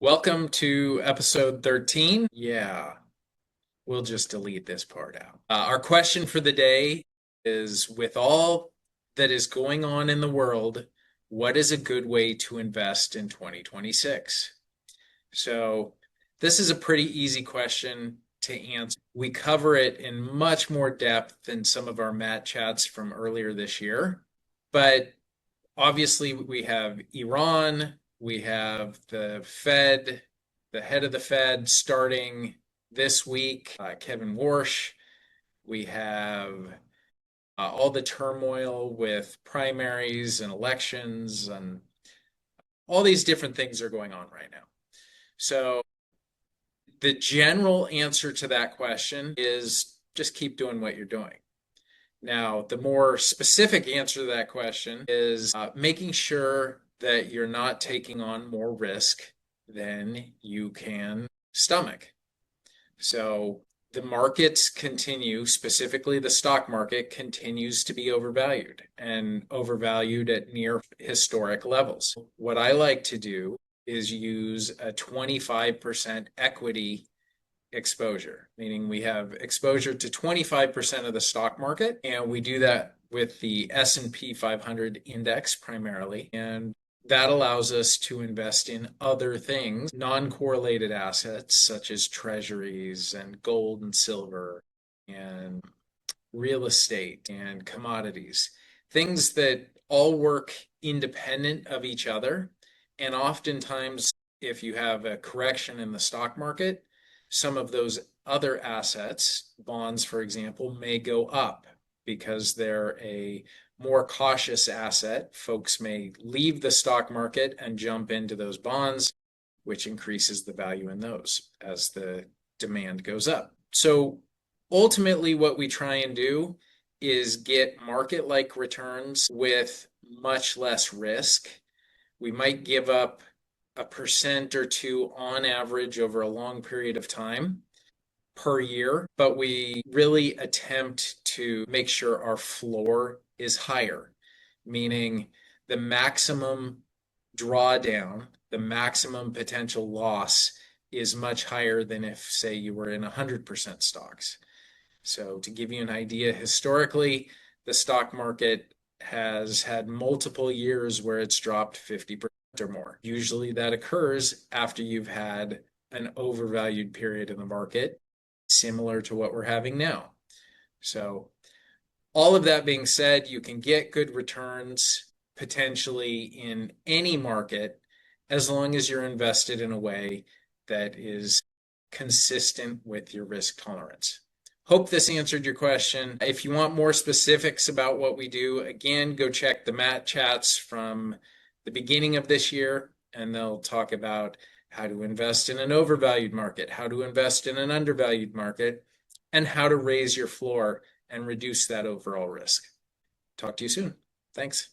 Welcome to episode 13. Yeah, we'll just delete this part out. Our question for the day is, with all that is going on in the world, what is a good way to invest in 2026? So, this is a pretty easy question to answer. We cover it in much more depth than some of our Matt chats from earlier this year. But obviously, we have Iran, we have the Fed, the head of the Fed starting this week, Kevin Warsh. We have all the turmoil with primaries and elections, and all these different things are going on right now. So, the general answer to that question is just keep doing what you're doing. Now, the more specific answer to that question is making sure that you're not taking on more risk than you can stomach. So the markets continue, specifically the stock market, continues to be overvalued and overvalued at near historic levels. What I like to do is use a 25% equity exposure, meaning we have exposure to 25% of the stock market, and we do that with the S&P 500 index primarily. And that allows us to invest in other things, non-correlated assets such as treasuries and gold and silver and real estate and commodities, things that all work independent of each other. And oftentimes, if you have a correction in the stock market, some of those other assets, bonds, for example, may go up because they're a more cautious asset. Folks may leave the stock market and jump into those bonds, which increases the value in those as the demand goes up. So ultimately, what we try and do is get market-like returns with much less risk. We might give up a percent or two on average over a long period of time per year, but we really attempt to make sure our floor is higher, meaning the maximum drawdown, the maximum potential loss is much higher than if, say, you were in 100% stocks. So, to give you an idea, historically, the stock market has had multiple years where it's dropped 50% or more. Usually that occurs after you've had an overvalued period in the market, similar to what we're having now. So, all of that being said, you can get good returns potentially in any market as long as you're invested in a way that is consistent with your risk tolerance. Hope this answered your question. If you want more specifics about what we do, again, go check the Matt chats from the beginning of this year, and they'll talk about how to invest in an overvalued market, how to invest in an undervalued market, and how to raise your floor and reduce that overall risk. Talk to you soon. Thanks.